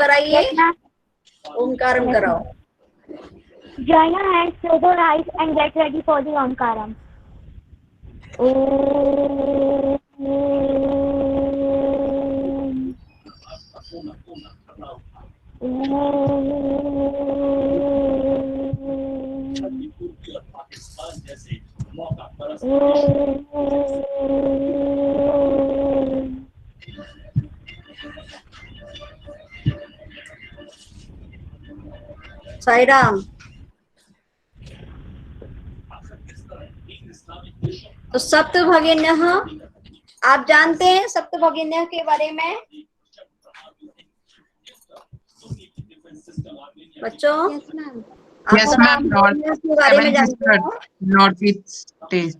कराइए, ओंकारम कराओ। Join your hands, close your eyes and get ready for the Omkaram. Sai Ram. तो सप्तभगिन्य आप जानते हैं सप्तभगिन्य के बारे में बच्चों? यस मैम, के बारे में जानते हो? North east state.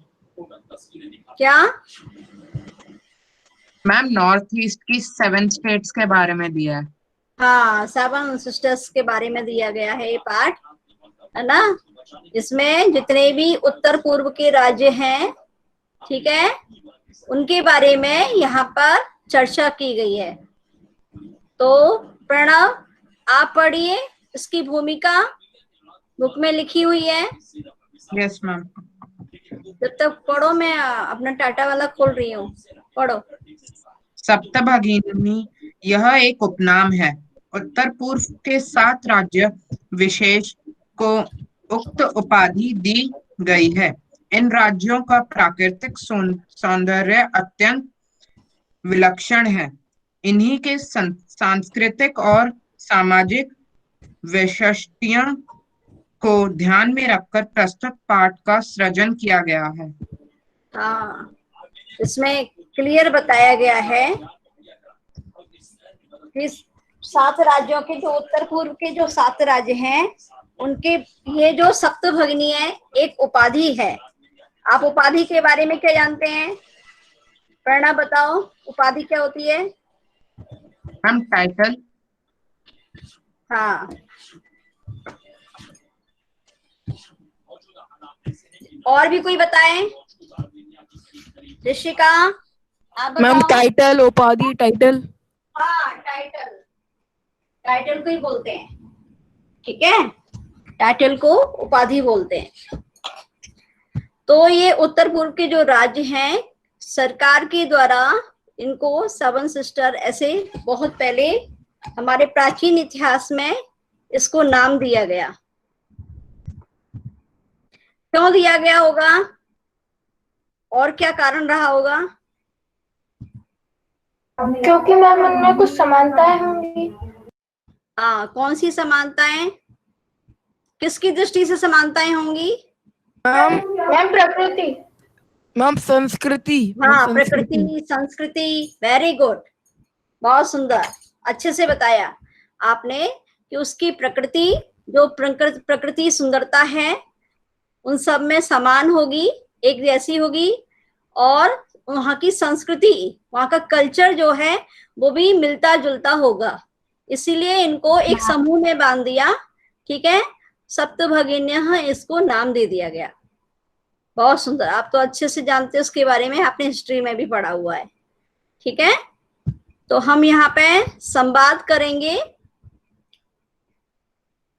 क्या मैम, नॉर्थ ईस्ट की 7 स्टेट्स के बारे में दिया है। हाँ, 7 सिस्टर्स के बारे में दिया गया है ये पाठ, है ना। इसमें जितने भी उत्तर पूर्व के राज्य हैं, ठीक है, उनके बारे में यहाँ पर चर्चा की गई है। तो प्रणव आप पढ़िए, इसकी भूमिका बुक में लिखी हुई है। Yes ma'am. जब तक पढ़ो, मैं अपना टाटा वाला खोल रही हूँ, पढ़ो। सप्तभगिनी यह एक उपनाम है। उत्तर पूर्व के 7 राज्य विशेष को उक्त उपाधि दी गई है। इन राज्यों का प्राकृतिक सौंदर्य अत्यंत विलक्षण है। इन्हीं के सांस्कृतिक और सामाजिक वैशिष्ट्यों को ध्यान में रखकर प्रस्तुत पाठ का सृजन किया गया है। हाँ, इसमें क्लियर बताया गया है कि 7 राज्यों के जो उत्तर पूर्व के जो 7 राज्य हैं, उनके ये जो सप्तभगिनी है एक उपाधि है। आप उपाधि के बारे में क्या जानते हैं? प्रणव बताओ, उपाधि क्या होती है? हम टाइटल। हाँ, और भी कोई बताएं? ऋषिका आप बताओ। मैम टाइटल, उपाधि, टाइटल। हाँ, टाइटल, टाइटल को ही बोलते हैं, ठीक है, टाइटल को उपाधि बोलते हैं। तो ये उत्तर पूर्व के जो राज्य हैं, सरकार के द्वारा इनको 7 सिस्टर ऐसे बहुत पहले हमारे प्राचीन इतिहास में इसको नाम दिया गया। क्यों दिया गया होगा और क्या कारण रहा होगा? क्योंकि मैम उनमें कुछ समानताएं होंगी। हाँ, कौन सी समानताएं, किसकी दृष्टि से समानताएं होंगी? मैम प्रकृति। मैम संस्कृति। हाँ, प्रकृति, संस्कृति, वेरी गुड, बहुत सुंदर, अच्छे से बताया आपने कि उसकी प्रकृति, जो प्रकृति सुंदरता है, उन सब में समान होगी, एक जैसी होगी, और वहाँ की संस्कृति, वहाँ का कल्चर जो है वो भी मिलता जुलता होगा। इसीलिए इनको एक समूह में बांध दिया, ठीक है, सप्तभगिन्य इसको नाम दे दिया गया। बहुत सुंदर, आप तो अच्छे से जानते हो उसके बारे में, आपने हिस्ट्री में भी पढ़ा हुआ है, ठीक है। तो हम यहाँ पे संवाद करेंगे।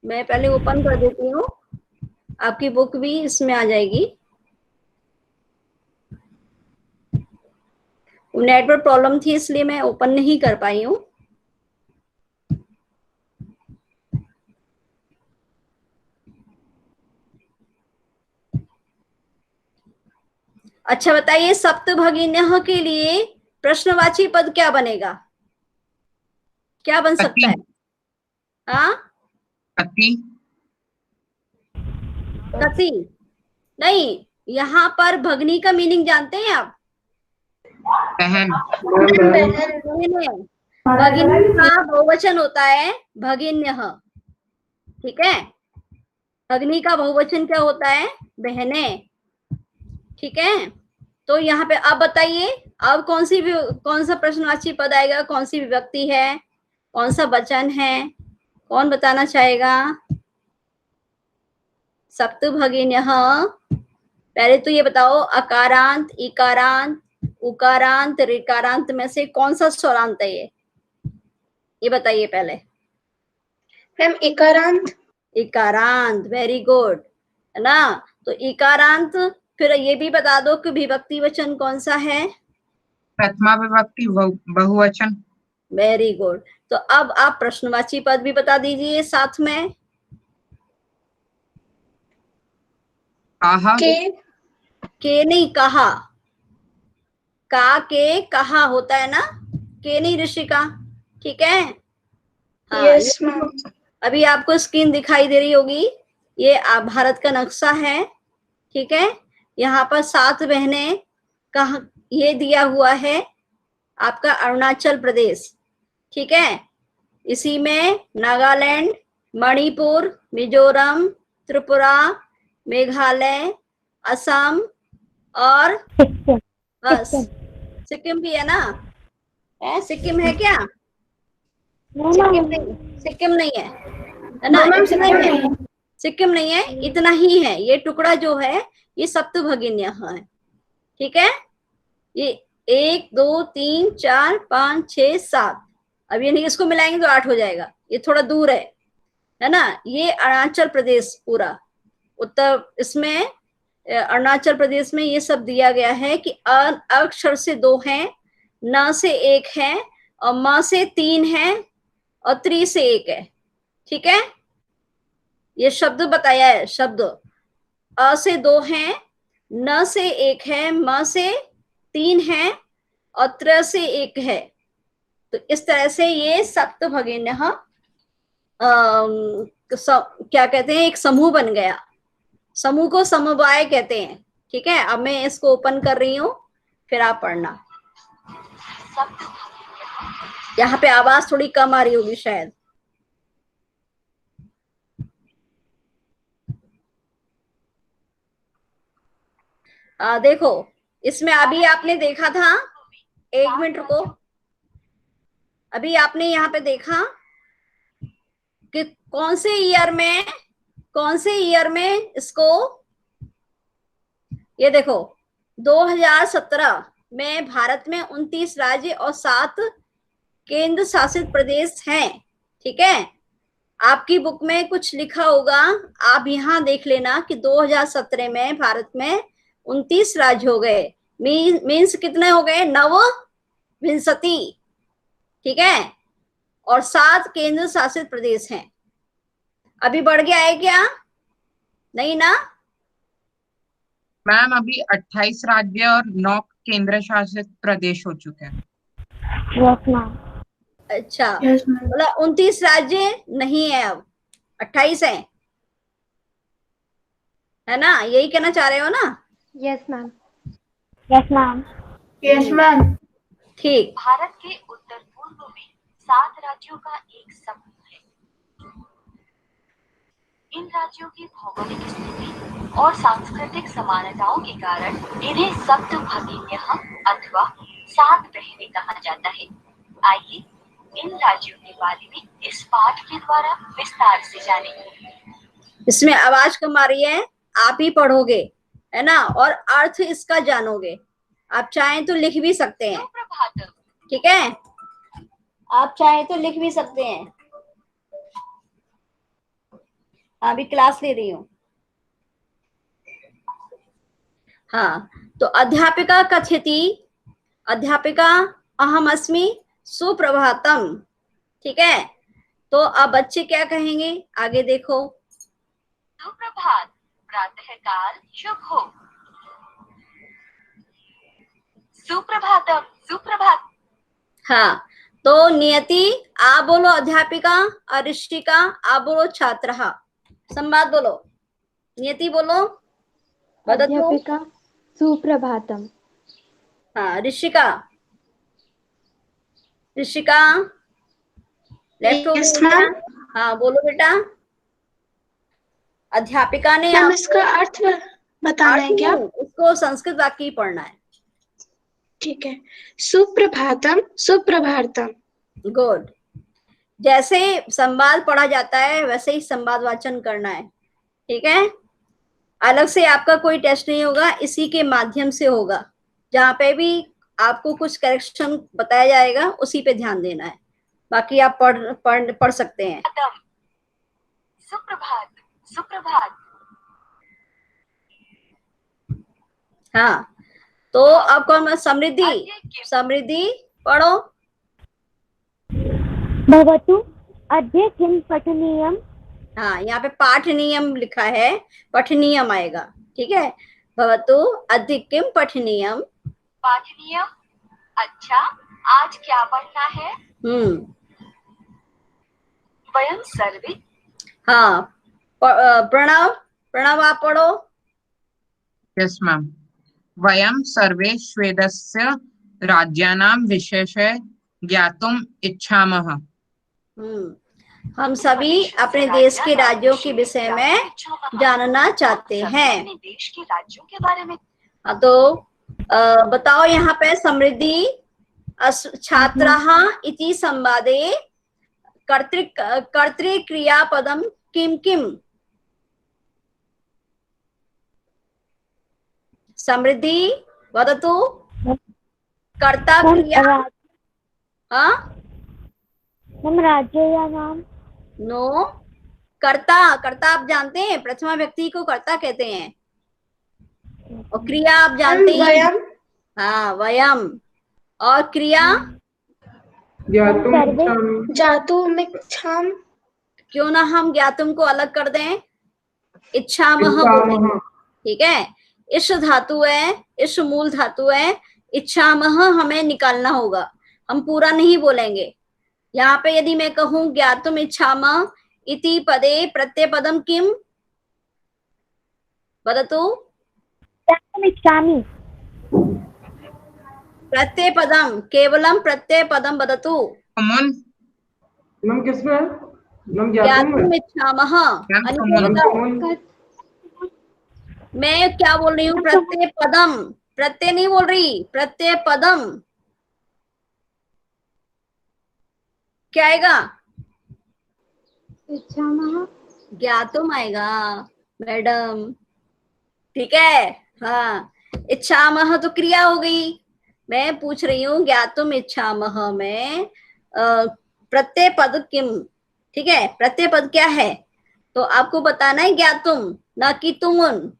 मैं पहले ओपन कर देती हूँ, आपकी बुक भी इसमें आ जाएगी। नेटवर्क प्रॉब्लम थी इसलिए मैं ओपन नहीं कर पाई हूँ। अच्छा बताइए, सप्तभगिन्य के लिए प्रश्नवाची पद क्या बनेगा? क्या बन सकता है? हाँ, कति। कति नहीं, यहाँ पर भगनी का मीनिंग जानते हैं आप? बहन। भगिनी का बहुवचन होता है भगिन्य, ठीक है। भगनी का बहुवचन क्या होता है? बहने, ठीक है। तो यहाँ पे अब बताइए, अब कौन सा प्रश्नवाची पद आएगा, कौन सी विभक्ति है, कौन सा वचन है, कौन बताना चाहेगा? सप्तभगिन्य, पहले तो ये बताओ, अकारांत, इकारांत, उकारांत, ऋकारांत में से कौन सा स्वरांत है? ये बताइए पहले। मैम इकारांत। इकारांत, वेरी गुड, है ना। तो इकारांत, फिर ये भी बता दो कि विभक्ति वचन कौन सा है। प्रथमा विभक्ति बहुवचन। Very good. तो अब आप प्रश्नवाची पद भी बता दीजिए साथ में। कहा। के नहीं, कहा। का के कहा होता है ना, के नहीं ऋषिका, ठीक है। हाँ, यस मैम। अभी आपको स्क्रीन दिखाई दे रही होगी, ये भारत का नक्शा है, ठीक है। यहाँ पर 7 बहनें कहा, ये दिया हुआ है आपका अरुणाचल प्रदेश, ठीक है। इसी में नागालैंड, मणिपुर, मिजोरम, त्रिपुरा, मेघालय, असम और सिक्किम। बस सिक्किम भी है ना। सिक्किम है क्या? No, Sikkim ma'am. नहीं, सिक्किम नहीं है ना, मैम इतना ही है। सिक्किम सिक्किम नहीं है, इतना ही है। ये टुकड़ा जो है ये सप्तभगिन्य है, ठीक है। ये 1 2 3 4 5 6 7, अब ये नहीं, इसको मिलाएंगे तो 8 हो जाएगा, ये थोड़ा दूर है ना। ये अरुणाचल प्रदेश पूरा उत्तर, इसमें अरुणाचल प्रदेश में ये सब दिया गया है कि अक्षर से 2 हैं, न से 1 है, और म से 3 है, और त्रि से 1 है, ठीक है। ये शब्द बताया है, शब्द अ से 2 हैं, न से 1 है, म से 3 है, और त्र से 1 है। तो इस तरह से ये सप्तभगिन्य क्या कहते हैं, एक समूह बन गया। समूह को समवाय कहते हैं, ठीक है। अब मैं इसको ओपन कर रही हूं, फिर आप पढ़ना। यहाँ पे आवाज थोड़ी कम आ रही होगी शायद। देखो, इसमें अभी आपने देखा था, 1 मिनट रुको, अभी आपने यहाँ पे देखा कि कौन से ईयर में इसको, ये देखो 2017 में भारत में 29 राज्य और 7 केंद्र शासित प्रदेश हैं, ठीक है। आपकी बुक में कुछ लिखा होगा, आप यहाँ देख लेना कि 2017 में भारत में 29 राज्य हो गए, मीन्स कितने हो गए, नवविंशति, ठीक है, और 7 केंद्र शासित प्रदेश हैं। अभी बढ़ गया है क्या? नहीं ना। मैम अभी 28 राज्य और 9 केंद्र शासित प्रदेश हो चुके हैं। Yes, ma'am. अच्छा, यस मैम। मतलब 29 राज्य नहीं है, अब 28 है ना, यही कहना चाह रहे हो ना? Yes, ma'am. Yes, ma'am. Yes ma'am. ठीक। भारत के उत्तर पूर्व में 7 राज्यों का एक समूह है। इन राज्यों की भौगोलिक स्थिति और सांस्कृतिक समानताओं के कारण इन्हें सप्तभगिन्य अथवा 7 बहनें कहा जाता है। आइए इन राज्यों के बारे में इस पाठ के द्वारा विस्तार से जानें। इसमें आवाज कम आ रही है, आप ही पढ़ोगे, है ना, और अर्थ इसका जानोगे। आप चाहें तो लिख भी सकते हैं, सुप्रभातम। ठीक है, आप चाहें तो लिख भी सकते हैं। अभी क्लास ले रही हूँ। हाँ, तो अध्यापिका कथयति, अध्यापिका अहम अस्मि, सुप्रभातम, ठीक है। तो अब बच्चे क्या कहेंगे, आगे देखो। सुप्रभात, प्रातःकाल शुभ हो। सुप्रभातम, सुप्रभात। हाँ, तो नियति आप बोलो अध्यापिका, और ऋषिका आप बोलो छात्रः। संवाद बोलो, नियति बोलो, वदतु। अध्यापिका सुप्रभातम। हाँ, ऋषिका, ऋषिका लेफ्ट हो Yes, गई क्या? ma'am. हाँ बोलो बेटा। अध्यापिका ने मैम आप इसका अर्थ बताना है क्या? उसको संस्कृत वाक्य ही पढ़ना है। ठीक है। सुप्रभातम, सुप्रभातम। गुड। जैसे संवाद पढ़ा जाता है वैसे ही संवाद वाचन करना है, ठीक है। अलग से आपका कोई टेस्ट नहीं होगा, इसी के माध्यम से होगा। जहाँ पे भी आपको कुछ करेक्शन बताया जाएगा उसी पे ध्यान देना है, बाकी आप पढ़ सकते हैं। सुप्रभात सुप्रभात। हाँ, तो अब कौन? समृद्धि। समृद्धि पढ़ो। भवतु अद्य किं पठनीयम्? हाँ, यहाँ पे पाठनीयम लिखा है, पठनीयम आएगा। ठीक है, भवतु अद्य किं पठनीयम? पाठनीय। अच्छा, आज क्या पढ़ना है? वयम सर्वे। हाँ, प्रणव, प्रणव आप पढ़ो। Yes ma'am. वयं सर्वे स्वेदस्य राज्यानां विशेषे ज्ञातुम् इच्छामः। हम सभी अपने देश के राज्यों के विषय में जानना चाहते हैं। अपने देश के राज्यों के बारे में। हाँ, तो बताओ यहाँ पे समृद्धि, छात्राः इति संवादे कर्तृक्रियापदं किं किम्? समृद्धि वदतु। कर्ता क्रिया। हाँ, राज्यानां। नो, कर्ता। कर्ता आप जानते हैं, प्रथमा व्यक्ति को कर्ता कहते हैं। और क्रिया आप जानते हैं। वयम। हाँ, वयम। और क्रिया जातुमिच्छामि। क्यों ना हम ज्ञातुम को अलग कर दें, इच्छामह बोलेंगे। ठीक है, इश धातु है, इश मूल धातु है, इच्छामह हमें निकालना होगा, हम पूरा नहीं बोलेंगे। यहाँ पे यदि मैं कहूं ज्ञातुम इच्छामः इति पदे प्रत्ययपदम किम? वदतु। ज्ञातुमिच्छामि। प्रत्ययपदम, केवलम प्रत्ययपदम वदतु। ज्ञातुम इच्छामः। मैं क्या बोल रही हूँ? प्रत्ययपदम, प्रत्यय नहीं बोल रही, प्रत्ययपदम। क्या आएगा? इच्छामः। ज्ञातुम आएगा मैडम। ठीक है, हाँ, इच्छामह तो क्रिया हो गई। मैं पूछ रही हूँ ज्ञातुम इच्छामह में प्रत्यय पद किम? ठीक है, प्रत्यय पद क्या है तो आपको बताना है ज्ञातुम, ना कि तुमुन।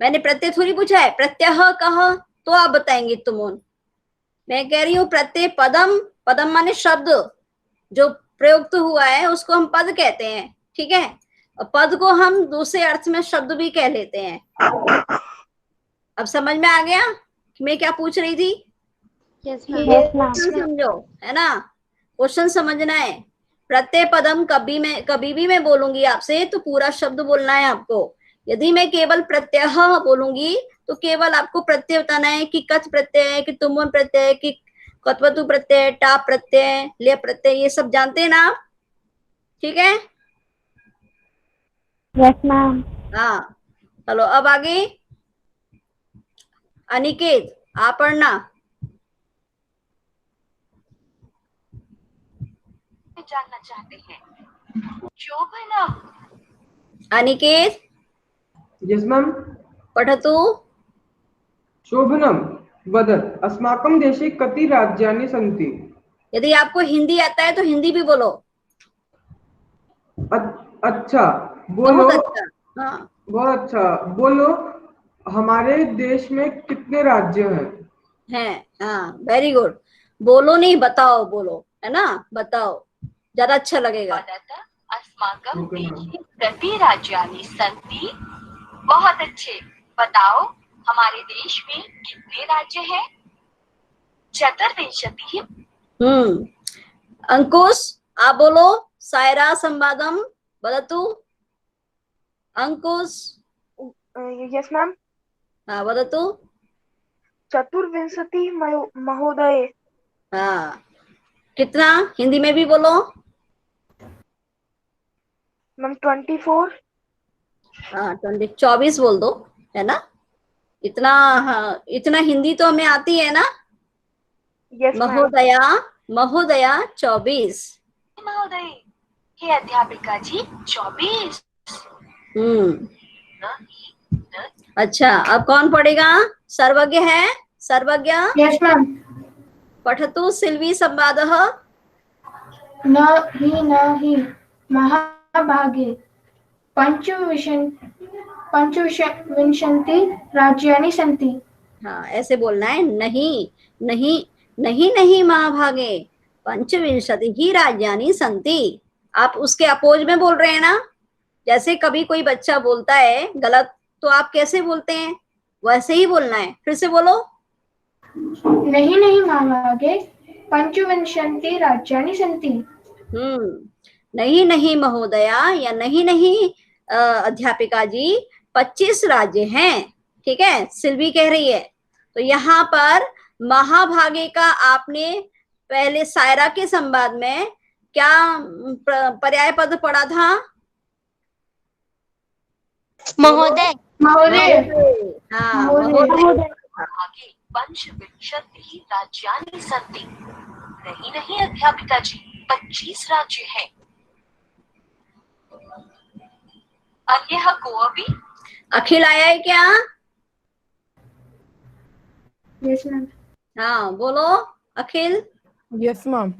मैंने प्रत्यय थोड़ी पूछा है, प्रत्यय कहा तो आप बताएंगे तुमुन। मैं कह रही हूँ प्रत्यय पदम, पदम माने शब्द, जो प्रयुक्त हुआ है उसको हम पद कहते हैं। ठीक है, और पद को हम दूसरे अर्थ में शब्द भी कह लेते हैं। अब समझ में आ गया कि मैं क्या पूछ रही थी? समझो, है ना? क्वेश्चन समझना है। प्रत्यय पदम कभी भी मैं बोलूंगी आपसे तो पूरा शब्द बोलना है आपको। यदि मैं केवल प्रत्यय बोलूंगी तो केवल आपको प्रत्यय बताना है कि कथ प्रत्यय है, कि तुमुन प्रत्यय है, कि कत्वतु प्रत्यय, टाप प्रत्यय, ले प्रत्यय, ये सब जानते हैं ना आप? ठीक है, यस मैम। हाँ, चलो अब आगे। अनिकेत आप पढ़ना। जानना चाहते हैं। शोभनम। अनिकेत। Yes ma'am. पठतु। शोभनम वदत् अस्माकं देशे कति राज्यानि सन्ति? यदि आपको हिंदी आता है तो हिंदी भी बोलो। अच्छा बोलो। बहुत अच्छा, हाँ, बहुत अच्छा बोलो। हमारे देश में कितने राज्य हैं? हाँ, वेरी गुड। बोलो नहीं, बताओ, बोलो, है ना? बताओ, ज्यादा अच्छा लगेगा। अस्माकं देशे कति राज्यानि सन्ति? बहुत अच्छे, बताओ हमारे देश में कितने राज्य हैं? चतुर्विंशतिः। अंकुश आप बोलो। सायरा संवादम वदतु। अंकुश। Yes ma'am. हाँ, वदतु। चतुर्विंशति महोदय। हाँ, कितना? हिंदी में भी बोलो। मैम 24। हाँ, 24 बोल दो, है ना? इतना, हाँ, इतना हिंदी तो हमें आती है ना? यस महोदया, महोदया 24। महोदय, हे अध्यापिका जी 24। अच्छा, अब कौन पढ़ेगा? सर्वज्ञ है? सर्वज्ञ। Yes ma'am. पठतु सिल्वी संवादः। न हि महाभागे पंचविंशति राज्यानि सन्ति। हाँ, ऐसे बोलना है, नहीं नहीं नहीं नहीं महाभागे, पंचविंशति ही राज्यानि संति। आप उसके अपोज में बोल रहे हैं ना। जैसे कभी कोई बच्चा बोलता है गलत, तो आप कैसे बोलते हैं, वैसे ही बोलना है। फिर से बोलो। नहीं नहीं महाभागे, पंचविंशति राज्यानि सन्ति। नहीं नहीं महोदया या नहीं नहीं अध्यापिका जी, 25 राज्य हैं। ठीक है, सिल्वी कह रही है। तो यहाँ पर महाभागे का आपने पहले सायरा के संवाद में क्या पर्याय पद पढ़ा था? महोदय। हाँ, महोदय। आगे पंचविंशति राज्यानि सन्ति। नहीं नहीं अध्यापिका जी, 25 राज्य हैं। अन्यः कोऽपि? अखिल आया है क्या? Yes ma'am. हाँ, बोलो अखिल। Yes ma'am.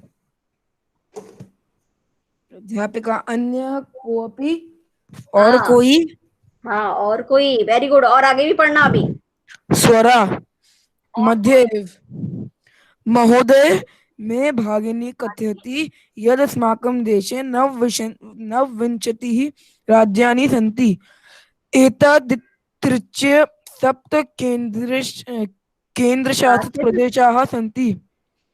अध्यापिका अन्य कोऽपि, और हाँ। कोई? हाँ, और कोई। Very good. और आगे भी पढ़ना अभी। स्वरा मध्ये महोदय मे भागिनी कथयति यदस्माकं देशे नवविंशतिः राज्यानि सन्ति। एतदतिरिच्य 7 केंद्रशासित प्रदेशाः सन्ति।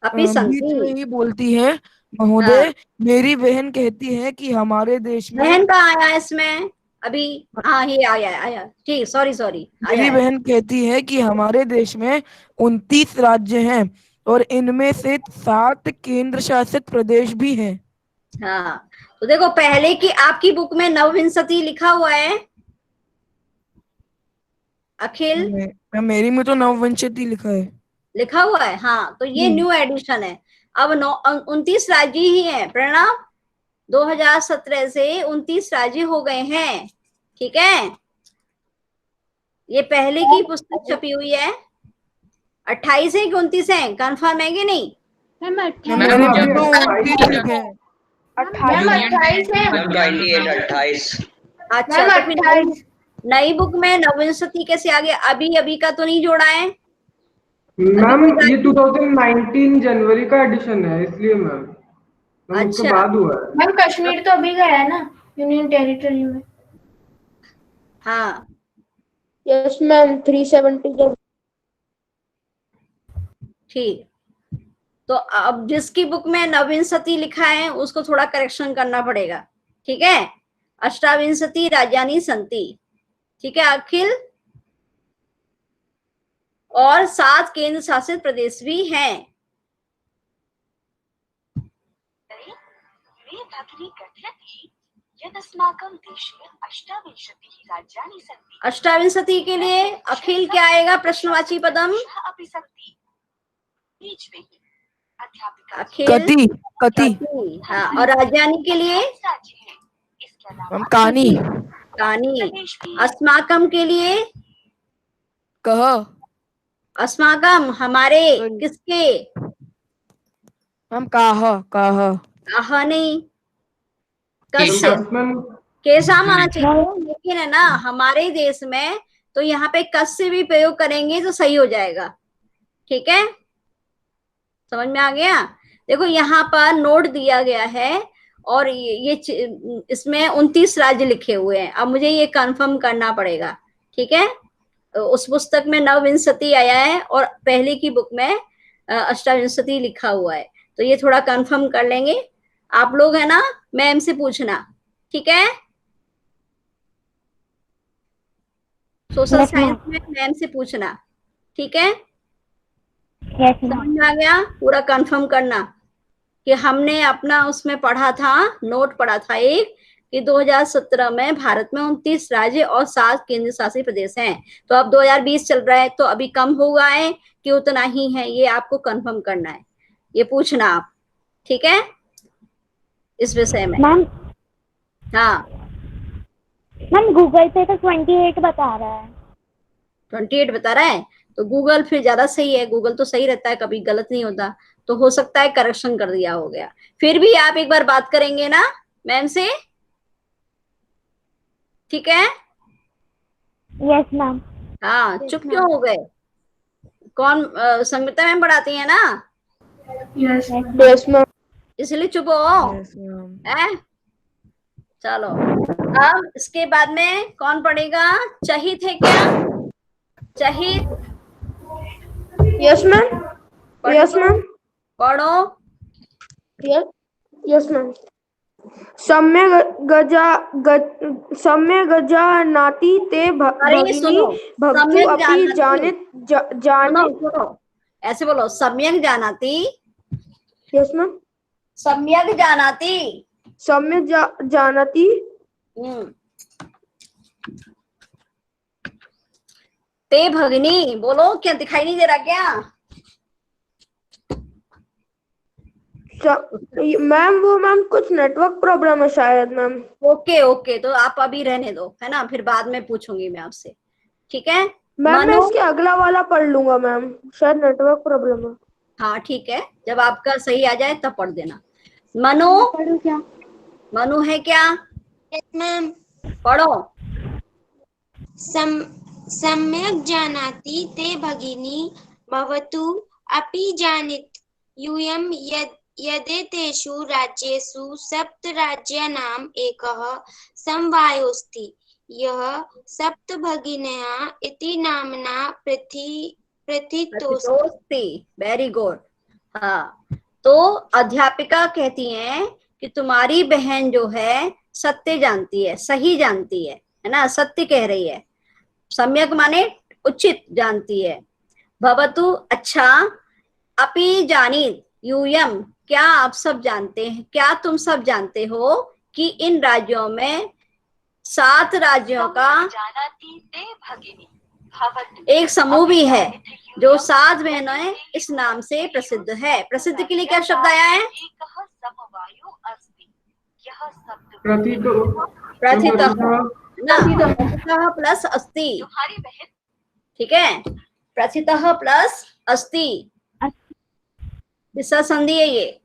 अपि बीच संति। में ही बोलती है महोदय, मेरी बहन कहती है कि हमारे देश में। बहन का आया इसमें अभी? हाँ, ये आया। ठीक, सॉरी मेरी बहन कहती है कि हमारे देश में 29 राज्य हैं और इनमें से 7 केंद्र शासित प्रदेश भी हैं। हाँ, तो देखो पहले की आपकी बुक में नवविंशति लिखा हुआ है अखिल। मेरी में तो नवविंशति लिखा है। लिखा हुआ है, हाँ, तो ये न्यू एडिशन है। अब 29 राज्य ही हैं प्रणव। 2017 से 29 राज्य हो गए हैं। ठीक है, ये पहले की पुस्तक छपी हुई है। 28 है कि 29 है, कंफर्म है कि नहीं? मेरे में तो 29 लिखे हैं। 28 है। 28। अच्छा, तो फिर नई बुक में नवविंशति कैसे आ गया? अभी का तो नहीं जोड़ा है मैम। ये 2019 जनवरी का एडिशन है, इसलिए मैम उसके अच्छा। बाद हुआ है। मैम कश्मीर तो अभी गया है ना यूनियन टेरिटरी में। हाँ, यस मैम, 370। ठीक। तो अब जिसकी बुक में नवविंशति लिखा है उसको थोड़ा करेक्शन करना पड़ेगा। ठीक है, अष्टाविंशति राज्यानि सन्ति। ठीक है अखिल, और 7 केंद्र शासित प्रदेश भी हैं। मे भगिनी कथयति यदस्माकं देशे अष्टाविंशतिः राज्यानि सन्ति। अष्टाविंशति के लिए अखिल क्या आएगा प्रश्नवाची पदम? अपि सन्ति। बीच में ही अध्यापिका अखिल कति कति। हाँ, और राज्यानि के लिए? राज्य हैं। इसके अलावा कानी कानी। प्रदेश भी। अस्माकम के लिए? कह। अस्माकम हमारे, किसके? हम काह काह। आहा नहीं, कस मैम कैसा माना चाहिए, लेकिन है ना हमारे देश में तो यहाँ पे कस से भी प्रयोग करेंगे तो सही हो जाएगा। ठीक है, समझ में आ गया? देखो यहाँ पर नोट दिया गया है और ये इसमें 29 राज्य लिखे हुए हैं। अब मुझे ये कंफर्म करना पड़ेगा। ठीक है, उस पुस्तक में नवविंशति आया है और पहले की बुक में अष्टाविंशति लिखा हुआ है, तो ये थोड़ा कंफर्म कर लेंगे आप लोग, है ना। मैम से पूछना। ठीक है, सोशल साइंस में मैम से पूछना। ठीक है, समझ में आ गया? पूरा कंफर्म करना कि हमने अपना उसमें पढ़ा था, नोट पढ़ा था एक, कि 2017 में भारत में 29 राज्य और 7 केंद्र शासित प्रदेश हैं। तो अब 2020 चल रहा है, तो अभी कम हुआ है कि उतना ही है, ये आपको कंफर्म करना है, ये पूछना आप। ठीक है, इस विषय में। मैम हाँ मैम गूगल पे तो 28 बता रहा है। 28 बता रहा है, तो गूगल फिर ज्यादा सही है। गूगल तो सही रहता है, कभी गलत नहीं होता, तो हो सकता है करेक्शन कर दिया हो गया। फिर भी आप एक बार बात करेंगे ना मैम से? ठीक है? Yes, ma'am. हाँ, चुप क्यों हो गए? कौन संगीता मैम पढ़ाती है ना, Yes. Yes, ma'am. इसलिए चुप हो यस मैम। है? चलो, अब इसके बाद में कौन पढ़ेगा? चहित है क्या? चहित Yes, ma'am. पढ़ Yes, लो, ma'am. पढ़ो। Yes. Yes, ma'am. सम्यग् गजानाति ते अरे भगिनी सुनो, भवतु सम्यक अपि जानती, सुनो जाने। सुनो, ऐसे बोलो, सम्यक जानाति, यस मैम। सम्यक जानाति। सम्यक् जानाति ते भगिनी, बोलो, क्या दिखाई नहीं दे रहा क्या? मैम वो मैम कुछ नेटवर्क प्रॉब्लम है शायद मैम। ओके ओके, तो आप अभी रहने दो, है ना, फिर बाद में पूछूंगी मैं आपसे, ठीक है? मैम मैं मनु, इसके अगला वाला पढ़ लूंगा मैम, शायद नेटवर्क प्रॉब्लम है। हाँ ठीक है, जब आपका सही आ जाए तब पढ़ देना। मनु, पढ़ूं क्या? मनु है क्या? मैम। पढ़ो। सम्यक् जानाति ते भगिनी भवतु अपि जानीत यूयं यदेतेषु राज्येषु सप्तराज्यानाम् एकः समवायोऽस्ति यः सप्तभगिन्यः इति नाम्ना प्रथितोऽस्ति। Very good. हाँ, तो अध्यापिका कहती हैं कि तुम्हारी बहन जो है सत्य जानती है, सही जानती है ना, सत्य कह रही है। सम्यक माने उचित जानती है। भवतु अच्छा, अपि जानीत, यूयम क्या आप सब जानते हैं, क्या तुम सब जानते हो कि इन राज्यों में 7 राज्यों का जानाति ते भगिनी भवतु एक समूह भी है जो 7 बहनें इस नाम से प्रसिद्ध है। प्रसिद्ध के लिए क्या शब्द आया है? एकः समवायो अस्ति यः सप्त प्रथितः ना, प्रथितः प्लस अस्ति, तुम्हारी बहन, ठीक है? प्रथितः प्लस अस्ति, विसर्ग संधि है ये।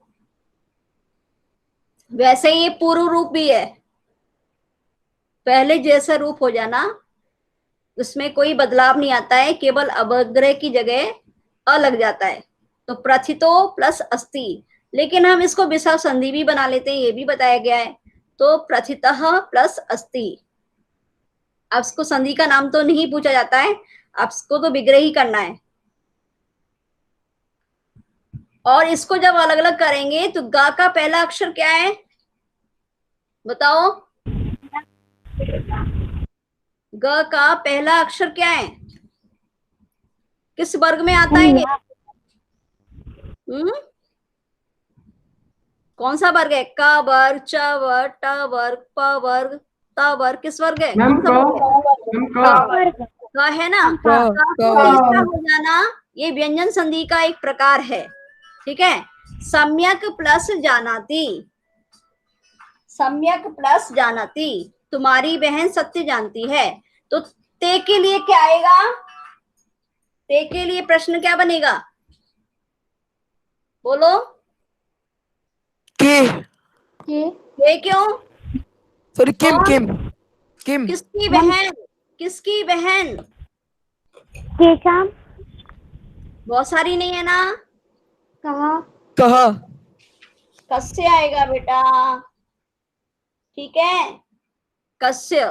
वैसे ये पूर्व रूप भी है, पहले जैसा रूप हो जाना, उसमें कोई बदलाव नहीं आता है, केवल अवग्रह की जगह अ लग जाता है। तो प्रथितो प्लस अस्ति, लेकिन हम इसको विसर्ग संधि भी बना लेते हैं, ये भी बताया गया है। तो प्रथितः प्लस अस्ति। अब इसको संधि का नाम तो नहीं पूछा जाता है, अब इसको तो विग्रह ही करना है। और इसको जब अलग अलग करेंगे तो गा का पहला अक्षर क्या है बताओ? ग का पहला अक्षर क्या है? किस वर्ग में आता है ये? कौन सा वर्ग है? क वर्ग, च वर्ग, ट वर्ग, प वर्ग, त वर्ग, किस वर्ग है? मैम क है ना? का हो जाना ये व्यंजन संधि का एक प्रकार है, ठीक है? सम्यक प्लस जानाति, सम्यक प्लस जानाति, तुम्हारी बहन सत्य जानती है। तो ते के लिए क्या आएगा? ते के लिए प्रश्न क्या बनेगा? बोलो। के क्यों? सॉरी, किम। किसकी बहन? किसकी बहन? केशव। बहुत सारी नहीं है ना? कहा कस्य आएगा बेटा, ठीक है? कस्य,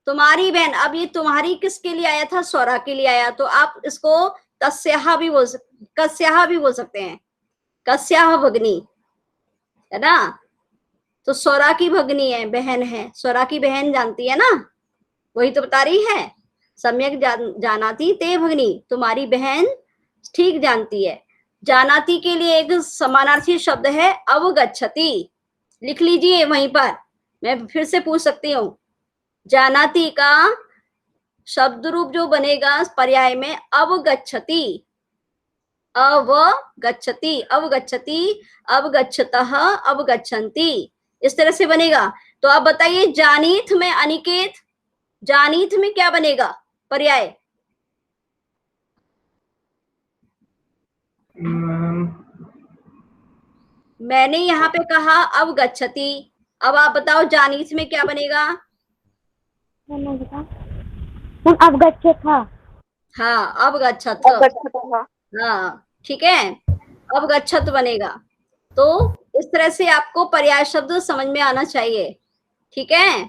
तुम्हारी बहन। अब ये तुम्हारी किसके लिए आया था? स्वरा के लिए आया, तो आप इसको कस्याहा भी बोल सकते हैं, कस्याहा भगनी, है ना? तो स्वरा की भगनी है, बहन है, स्वरा की बहन जानती है ना, वही तो बता रही है। सम्यक जानाति ते भगनी, तुम्हारी बहन ठीक जानती है। जानाति के लिए एक समानार्थी शब्द है अवगच्छति, लिख लीजिए वहीं पर, मैं फिर से पूछ सकती हूँ। जानाति का शब्द रूप जो बनेगा पर्याय में अवगच्छति, अवगच्छति, अवगच्छति, अवगच्छतः, अवगच्छन्ति, इस तरह से बनेगा। तो आप बताइए जानीथ में, अनिकेत, जानीथ में क्या बनेगा पर्याय? मैंने यहाँ पे कहा अवगच्छति, अब आप बताओ जानीथ में क्या बनेगा? मैंने बता मैम अवगच्छत था। हाँ, अवगच्छत। हाँ, ठीक है, अवगच्छत बनेगा। तो इस तरह से आपको पर्याय शब्द समझ में आना चाहिए, ठीक है।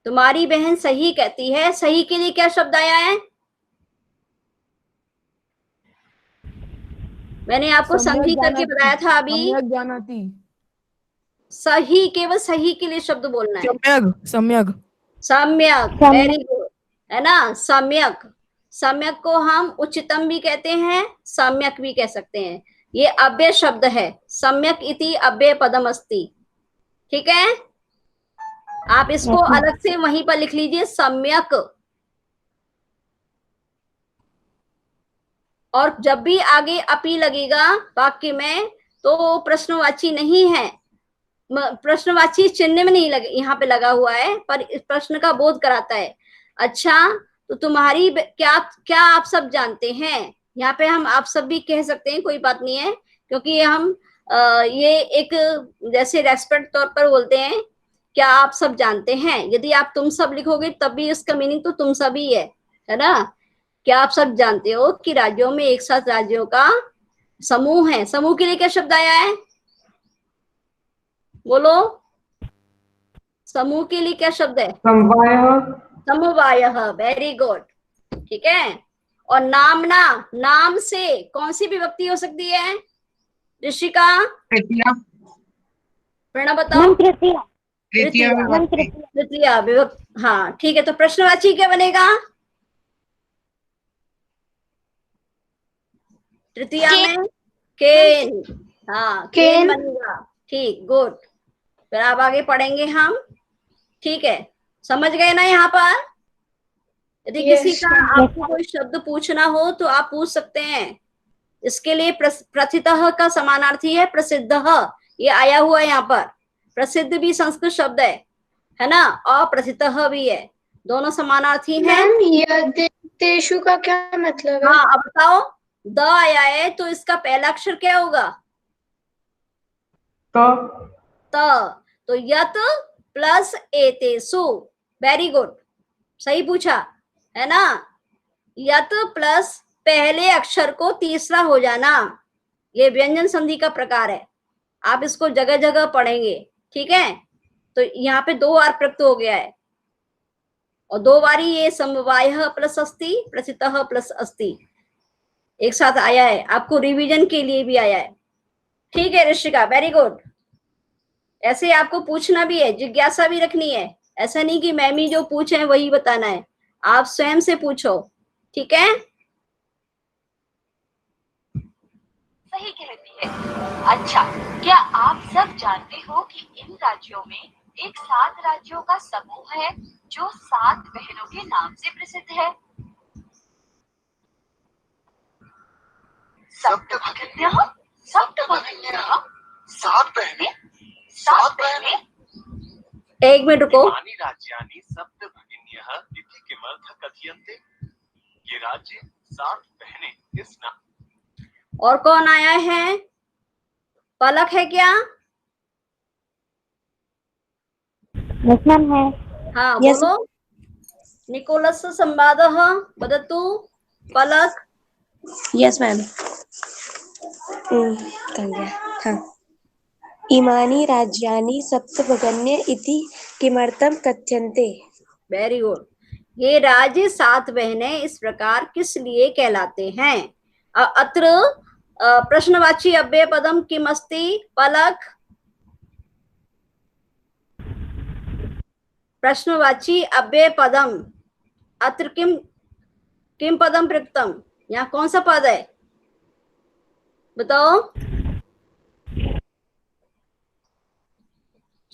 तुम्हारी बहन सही कहती है, सही के लिए क्या शब्द आया है? मैंने आपको सम्यक समझी करके जानाति, बताया था अभी। सम्यक जानाति, सही, केवल सही के लिए शब्द बोलना है। सम्यक सम्यक सम्यक, सम्यक। वेरी गुड, है ना। सम्यक, सम्यक को हम उच्चतम भी कहते हैं, सम्यक भी कह सकते हैं। ये अव्यय शब्द है, सम्यक इति अव्यय पदम अस्ति, ठीक है। आप इसको अलग से वहीं पर लिख लीजिए, सम्यक। और जब भी आगे अपी लगेगा वाक्य में तो प्रश्नवाची नहीं है, प्रश्नवाची चिन्ह में नहीं लगे, यहाँ पे लगा हुआ है, पर इस प्रश्न का बोध कराता है। अच्छा, तो तुम्हारी क्या क्या आप सब जानते हैं, यहाँ पे हम आप सब भी कह सकते हैं, कोई बात नहीं है, क्योंकि हम ये एक जैसे रेस्पेक्ट तौर पर बोलते हैं, क्या आप सब जानते हैं। यदि आप तुम सब लिखोगे तब भी इसका मीनिंग तो तुम सब ही है ना। क्या आप सब जानते हो कि राज्यों में एक साथ राज्यों का समूह है। समूह के लिए क्या शब्द आया है, बोलो। समूह के लिए क्या शब्द है? समवाय। समवायः, वेरी गुड, ठीक है। और नामना, नाम से कौन सी विभक्ति हो सकती है? ऋषिका, तृतीया, प्रणव बताओ। मैम तृतीया। तृतीया तृतीया, मैम विभक्ति। तृतीया। तृतीया विभक्ति, हाँ ठीक है। तो प्रश्नवाची क्या बनेगा तृतीया में? केन, हाँ केन बनेगा, ठीक, गुड। फिर आप आगे पढ़ेंगे हम, ठीक है। समझ गए ना यहाँ पर? यदि किसी का आपको कोई शब्द पूछना हो तो आप पूछ सकते हैं। इसके लिए प्रथितः का समानार्थी है प्रसिद्धः, ये आया हुआ है यहाँ पर। प्रसिद्ध भी संस्कृत शब्द है ना, और प्रथितः भी है, दोनों समानार्थी हैं। यदेतेषु का क्या मतलब है? हाँ, अब बताओ, द आया है तो इसका पहला अक्षर क्या होगा? त। तो यत प्लस एतेषु, वेरी गुड, सही पूछा, है ना। यत प्लस पहले अक्षर को तीसरा हो जाना, ये व्यंजन संधि का प्रकार है। आप इसको जगह जगह पढ़ेंगे, ठीक है। तो यहाँ पे 2 बार प्रयुक्त हो गया है, और 2 बारी ये समवायः प्लस अस्ति, प्रथितः प्लस अस्ति एक साथ आया है, आपको रिवीजन के लिए भी आया है, ठीक है ऋषिका, वेरी गुड। ऐसे आपको पूछना भी है, जिज्ञासा भी रखनी है, ऐसा नहीं कि मैम ही जो पूछे वही बताना है, आप स्वयं से पूछो, ठीक है। सही कहती है। अच्छा, क्या आप सब जानते हो कि इन राज्यों में एक 7 राज्यों का समूह है जो 7 बहनों के नाम से प्रसिद्ध है? सप्तभगिन्यः, सप्तभगिन्यः, 7 बहनें, 7 बहनें। एक मिनट रुको। इमानि राज्यानि सप्तभगिन्यः इति किमर्थं कथयन्ते? ये राज्य 7 बहनें इस नाम। और कौन आया है? पलक है क्या? यस मैम है। हाँ Yes. बोलो। निकोलस संवादः वदतु। पलक। Yes ma'am. हाँ। इमानि राज्यानि सप्तभगिन्य इति किमर्थं कथ्यन्ते? Very good. ये राज्य 7 बहनें इस प्रकार किस लिए कहलाते हैं? अत्र प्रश्नवाची अव्यय पदम किमस्ति? पलक। प्रश्नवाची अव्यय पदम अत्र किम पदम प्रयुक्तम? यहाँ कौन सा पद है बताओ,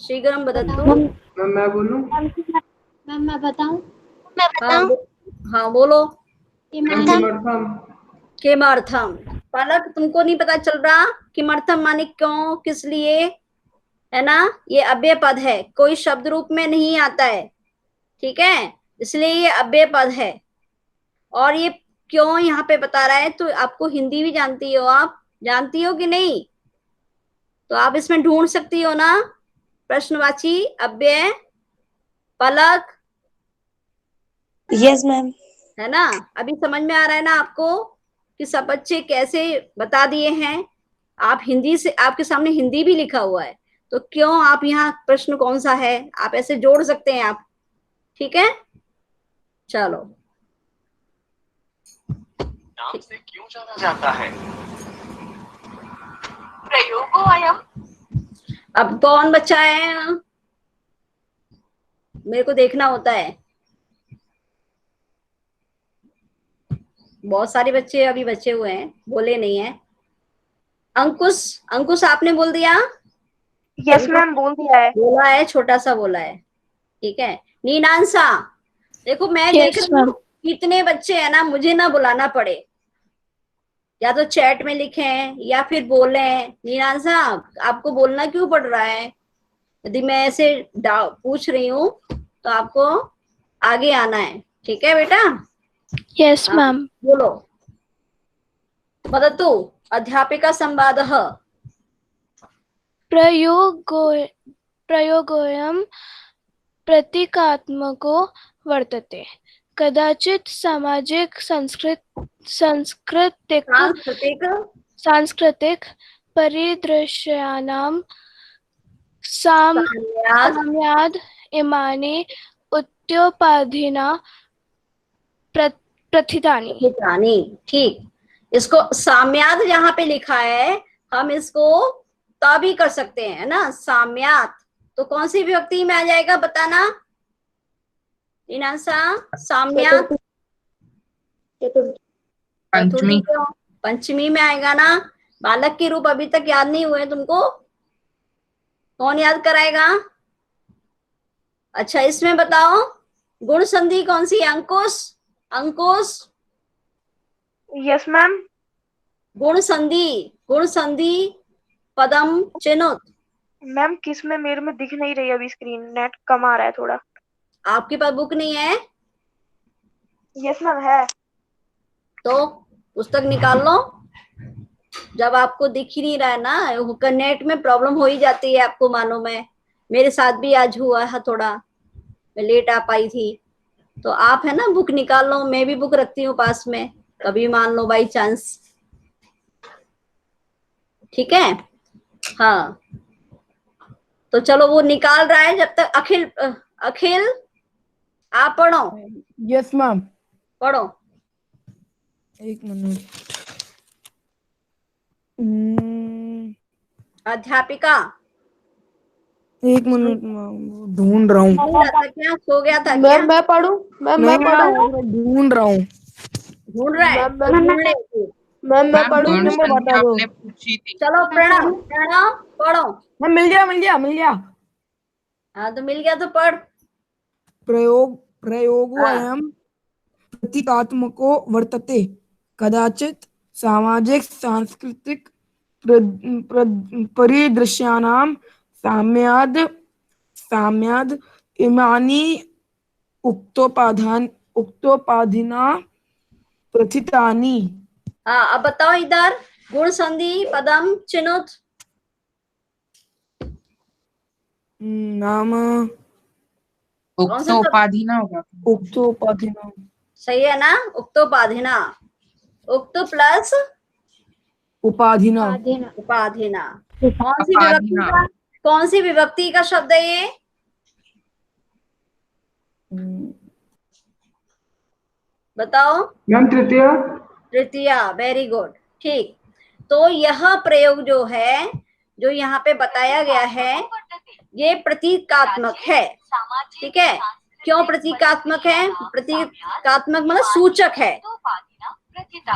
शीघ्रम वदतु। मैं बोलूं? मैम मैं बताऊं? हाँ बोलो। किमर्थम? किमर्थम। पलक, तुमको नहीं पता चल रहा किमर्थम माने क्यों, किस लिए, है ना। ये अव्यय पद है, कोई शब्द रूप में नहीं आता है, ठीक है, इसलिए ये अव्यय पद है। और ये क्यों यहाँ पे बता रहा है, तो आपको हिंदी भी जानती हो, आप जानती हो कि नहीं? तो आप इसमें ढूंढ सकती हो ना, प्रश्नवाची अव्यय पलक। Yes ma'am. है ना? अभी समझ में आ रहा है ना आपको कि सब बच्चे कैसे बता दिए हैं? आप हिंदी से, आपके सामने हिंदी भी लिखा हुआ है, तो क्यों आप यहाँ प्रश्न कौन सा है आप ऐसे जोड़ सकते हैं आप। ठीक है, चलो। नाम से क्यों जाना जाता है? प्रयोगोऽयं अब कौन बच्चा है? मेरे को देखना होता है। बहुत सारे बच्चे अभी बचे हुए हैं, बोले नहीं है। अंकुश, अंकुश आपने बोल दिया? यस मैम, बोल दिया है। बोला है, छोटा सा बोला है। ठीक है। नीनांसा, देखो मैं देख Yes, रही हूँ कितने बच्चे हैं ना, मुझे ना बुलाना पड़े, या तो चैट में लिखें या फिर बोले। नीनांसा, आपको बोलना क्यों पड़ रहा है? यदि मैं ऐसे पूछ रही हूँ तो आपको आगे आना है। ठीक है बेटा? Yes, हाँ, ma'am. बोलो। वदतु अध्यापिका संवादः। प्रयोगोऽयं प्रतीकात्मको वर्तते। कदाचित् सांस्कृतिक परिदृश्यानां साम्याद् इमानि उत्योपाधिना प्रथितानि। प्रथितानि, ठीक। इसको साम्याद जहाँ पे लिखा है, हम इसको तभी कर सकते हैं ना, साम्यात। तो कौन सी विभक्ति में आ जाएगा बताना इनांसा? साम्यात पंचमी। क्यों? पंचमी में आएगा ना। बालक के रूप अभी तक याद नहीं हुए तुमको? कौन याद कराएगा? अच्छा, इसमें बताओ गुण संधि कौन सी है? अंकुश, अंकुश। Yes ma'am. गुण संधि पदम चिनुत। मैम किस में, मेरे में दिख नहीं रही अभी स्क्रीन, नेट कम आ रहा है थोड़ा। आपके पास बुक नहीं है? यस मैम है। तो पुस्तक निकाल लो। जब आपको दिख ही नहीं रहा है ना, नेट में प्रॉब्लम हो ही जाती है, आपको मालूम है। मेरे साथ भी आज हुआ है थोड़ा, मैं लेट आ पाई थी। तो आप है ना बुक निकाल लो, मैं भी बुक रखती हूँ पास में, कभी मान लो बाई चांस। ठीक है? हाँ, तो चलो वो निकाल रहा है जब तक। अखिल, अखिल आप पढ़ो। Yes ma'am. पढ़ो। एक मिनट। अध्यापिका, एक मिनट मैम, ढूंढ रहा हूँ। क्या सो गया था क्या? मैम मैं पढ़ूं? मैम मैं नहीं पढ़ूं? मैम, ढूंढ रहा हूँ। ढूंढ रहा है? मैम ढूंढ रहे हो? मैं मैम पढ़ूं? गुण नंबर संधि बता दो। आपने पूछी थी। चलो प्रणव, प्रणव पढ़ो। मैम मिल गया। हाँ तो मिल गया तो पढ़। प्रयोगोऽयं प्रतीकात्मको वर्तते। कदाचित् सामाजिक सांस्कृतिक परिदृश्यानां साम्याद् इमानि उक्तोपाधिना प्रथितानि। हाँ, अब बताओ इधर गुण संधि पदम चिनुत। नाम कौन सा शब्द? उक्तोपाधि ना होगा? उक्तोपाधिना। सही है ना? उक्तोपाधिना, उक्त प्लस उपाधिना। उपाधिना। अपाधिना। कौन सी विभक्ति का शब्द है ये? बताओ। मैम तृतीया। तृतीया, वेरी गुड। ठीक, तो यह प्रयोग जो है, जो यहाँ पे बताया गया है, ये प्रतीकात्मक है। ठीक है? क्यों प्रतीकात्मक है? प्रतीकात्मक मतलब सूचक है।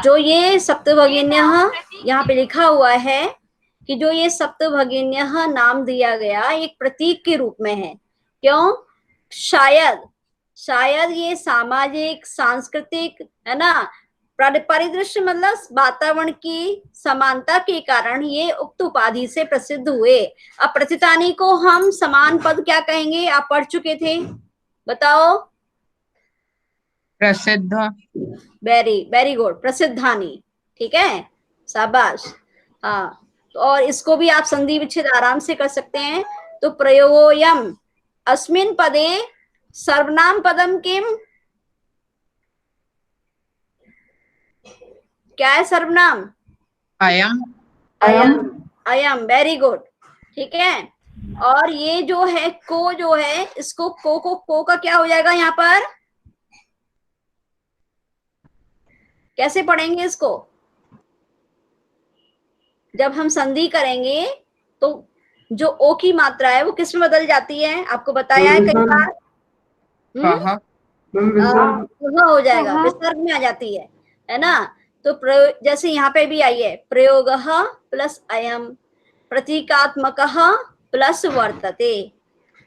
जो ये सप्तभगिन्य यहाँ पे लिखा हुआ है कि जो ये सप्तभगिन्य नाम दिया गया एक प्रतीक के रूप में है। क्यों? शायद ये सामाजिक सांस्कृतिक है ना, परिदृश्य मतलब वातावरण की समानता के कारण ये उक्त उपाधि से प्रसिद्ध हुए। अब प्रथितानि को हम समान पद क्या कहेंगे? आप पढ़ चुके थे, बताओ। प्रसिद्ध। वेरी वेरी गुड, प्रसिद्धानि। ठीक है, शाबाश। हाँ, तो और इसको भी आप संधि विच्छेद आराम से कर सकते हैं। तो प्रयोगोऽयं अस्मिन् पदे सर्वनाम पदम किम? क्या है सर्वनाम? अयम। अयम, अयम, वेरी गुड। ठीक है, और ये जो है को, जो है इसको को का क्या हो जाएगा यहाँ पर? कैसे पढ़ेंगे इसको? जब हम संधि करेंगे तो जो ओ की मात्रा है वो किस में बदल जाती है? आपको बताया है कई बार। हाँ, वह हो जाएगा, विसर्ग में आ जाती है ना। तो जैसे यहाँ पे भी आई है, प्रयोग प्लस अयम प्रतीकात्मक प्लस वर्तते।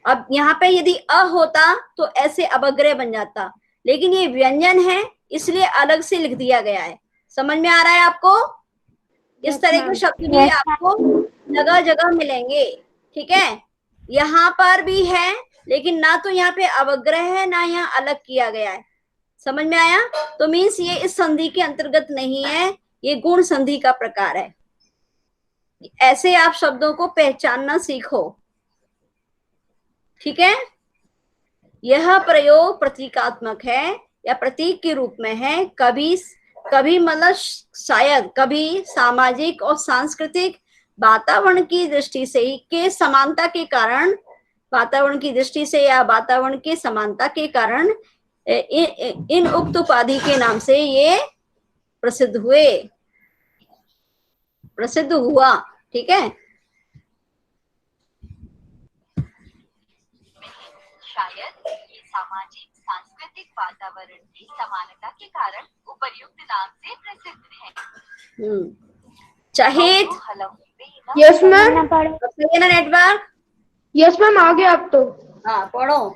अब यहाँ पे यदि अ होता तो ऐसे अपग्रह बन जाता, लेकिन ये व्यंजन है इसलिए अलग से लिख दिया गया है। समझ में आ रहा है आपको? इस तरह के शब्द भी आपको जगह जगह मिलेंगे। ठीक है, यहाँ पर भी है, लेकिन ना तो यहाँ पे अवग्रह है ना यहाँ अलग किया गया है। समझ में आया? तो मीन्स ये इस संधि के अंतर्गत नहीं है, ये गुण संधि का प्रकार है। ऐसे आप शब्दों को पहचानना सीखो। ठीक है, यह प्रयोग प्रतीकात्मक है या प्रतीक के रूप में है। कभी कभी मतलब शायद कभी सामाजिक और सांस्कृतिक वातावरण की दृष्टि से के समानता के कारण, वातावरण की दृष्टि से या वातावरण के समानता के कारण इन उक्त उपाधि के नाम से ये प्रसिद्ध हुए, प्रसिद्ध हुआ। ठीक है, शायद ये सामाजिक सांस्कृतिक वातावरण की समानता के कारण उपर्युक्त नाम से प्रसिद्ध है। चाहे यस मैम, ना नेटवर्क। यस मैम, आ गया अब तो। हाँ, पढ़ो।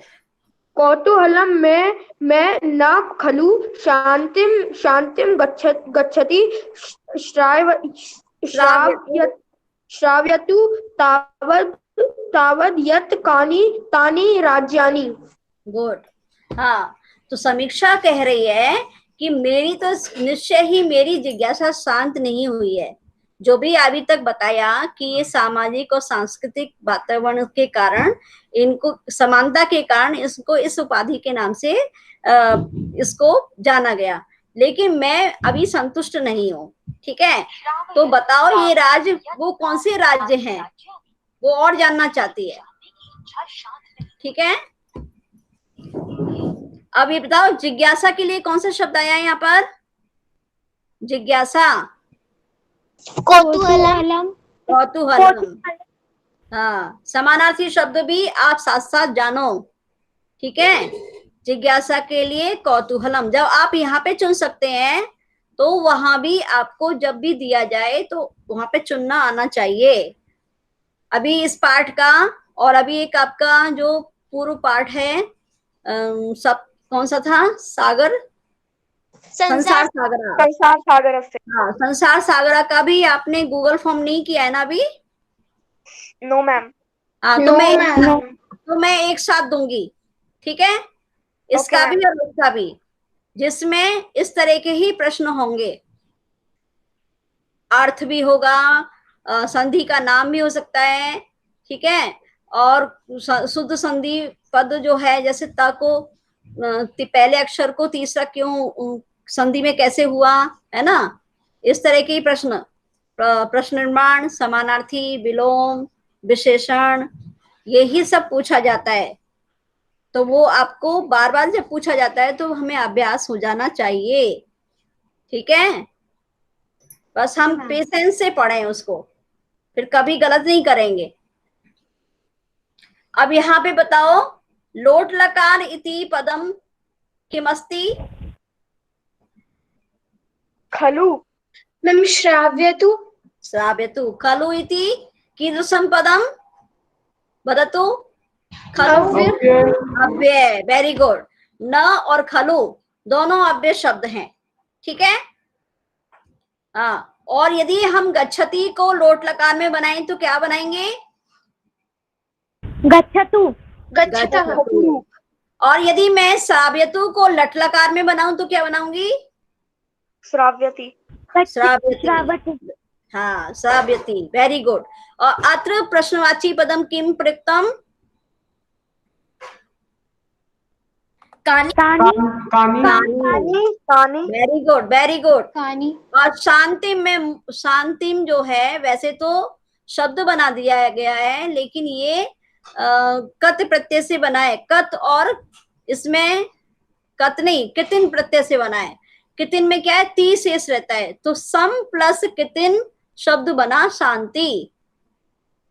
कौतूहलम में मैं न खलु शांतिम गच्छति श्राव्यतु तावद यत् तानि राज्यानि। गुड। हाँ, तो समीक्षा कह रही है कि मेरी तो निश्चय ही मेरी जिज्ञासा शांत नहीं हुई है। जो भी अभी तक बताया कि ये सामाजिक और सांस्कृतिक वातावरण के कारण, इनको समानता के कारण इसको इस उपाधि के नाम से इसको जाना गया, लेकिन मैं अभी संतुष्ट नहीं हूँ। ठीक है, तो बताओ ये राज्य वो कौन से राज्य हैं, वो और जानना चाहती है। ठीक है, अब ये बताओ जिज्ञासा के लिए कौन सा शब्द आया है यहाँ पर? जिज्ञासा, कौतूहलम। कौतूहलम। हाँ, समानार्थी शब्द भी आप साथ साथ जानो। ठीक है, जिज्ञासा के लिए कौतूहलम। जब आप यहाँ पे चुन सकते हैं तो वहां भी आपको जब भी दिया जाए तो वहां पे चुनना आना चाहिए। अभी इस पाठ का और अभी एक आपका जो पूर्व पाठ है, सब कौन सा था? सागर, संसार सागरा। संसार सागर से। हाँ, संसार सागरा का भी आपने गूगल फॉर्म नहीं किया है ना अभी? No ma'am. हाँ, तो मैं एक साथ दूंगी। ठीक है, इसका भी और उसका भी, जिसमें इस तरह के ही प्रश्न होंगे। अर्थ भी होगा, संधि का नाम भी हो सकता है। ठीक है, और शुद्ध संधि पद जो है, जैसे त को पहले अक्षर को तीसरा क्यों संधि में कैसे हुआ, है ना। इस तरह के प्रश्न, प्रश्न निर्माण, समानार्थी, विलोम, विशेषण, यही सब पूछा जाता है। तो वो आपको बार बार जब पूछा जाता है तो हमें अभ्यास हो जाना चाहिए। ठीक है, बस हम पेशेंस से पढ़ें उसको, फिर कभी गलत नहीं करेंगे। अब यहाँ पे बताओ, लोट लकार इति पदम किमस्ति? खलु। मैम श्राव्यतु। श्राव्यतु। खलु इति कीदृशं पदम वदतु? खलु अव्यय। Very good. न और खलु दोनों अव्यय शब्द हैं। ठीक है, हाँ। और यदि हम गच्छति को लोट लकार में बनाएं तो क्या बनाएंगे? गच्छतु। गच्छतु। और यदि मैं श्राव्यतु को लट लकार में बनाऊं तो क्या बनाऊंगी? श्राव्यति। श्राव्यति। हाँ, श्राव्यति। Very good. और अत्र प्रश्नवाची पदम किम प्रयुक्तम? कानी कानी वेरी गुड, वेरी गुड। कानी और शांतिम जो है वैसे तो शब्द बना दिया गया है, लेकिन ये कत प्रत्यय से बना है। कत और इसमें कत नहीं, कितिन प्रत्यय से बना है। कितिन में क्या है, ती शेष रहता है, तो सम प्लस कितिन शब्द बना शांति।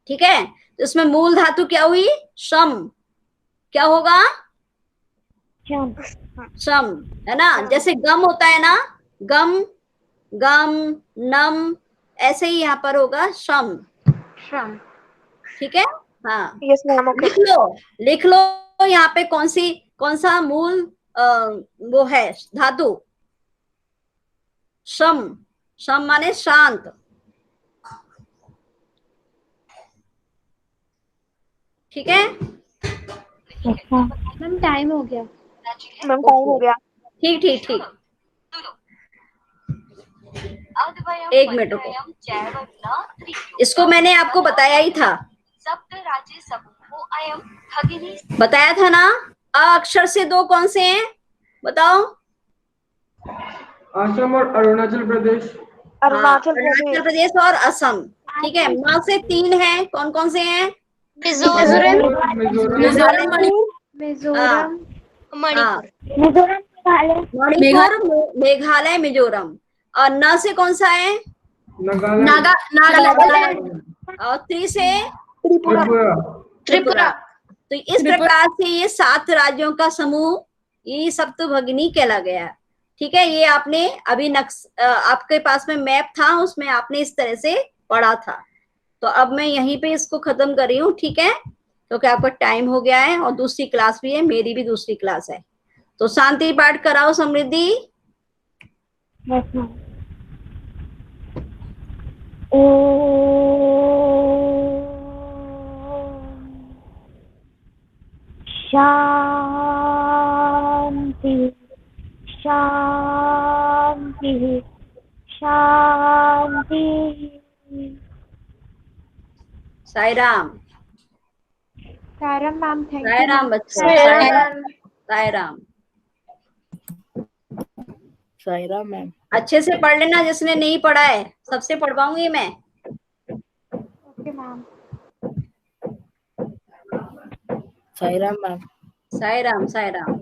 ठीक है, तो इसमें मूल धातु क्या हुई, शम। क्या होगा, शम, है ना। जैसे गम होता है ना, गम, गम, नम, ऐसे ही यहाँ पर होगा शम। शम। ठीक है, हाँ। Yes ma'am, okay. लिख लो यहाँ पे कौन सा मूल वो है धातु, शम। शम माने शांत। ठीक है मैम, टाइम हो गया। मैम टाइम हो गया। ठीक ठीक ठीक, एक मिनट रुको, इसको मैंने आपको बताया ही था, बताया था ना। अ अक्षर से दो कौन से हैं, बताओ। असम और अरुणाचल प्रदेश। अरुणाचल प्रदेश और असम। ठीक है, म से तीन है, कौन कौन से हैं, मिजोरम, मणिपुर, मेघालय, मिजोरम। और न से कौन सा है, नागालैंड। और त्री से त्रिपुरा। तो इस प्रकार से ये 7 राज्यों का समूह ये सप्तभगिनी कहला गया। ठीक है, ये आपने अभी आपके पास में मैप था, उसमें आपने इस तरह से पढ़ा था। तो अब मैं यहीं पे इसको खत्म कर रही हूँ। ठीक है, क्योंकि आपका टाइम हो गया है और दूसरी क्लास भी है, मेरी भी दूसरी क्लास है। तो शांति पाठ कराओ समृद्धि। शांति शांति शांति। Sai Ram. Sairam ma'am, thank Sai you Ram ma'am. बच्चे, साई राम। साई राम मैम। अच्छे से पढ़ लेना, जिसने नहीं पढ़ा है सबसे पढ़वाऊंगी मैं। Okay ma'am. Sai Ram ma'am. Sai Ram, Sai Ram.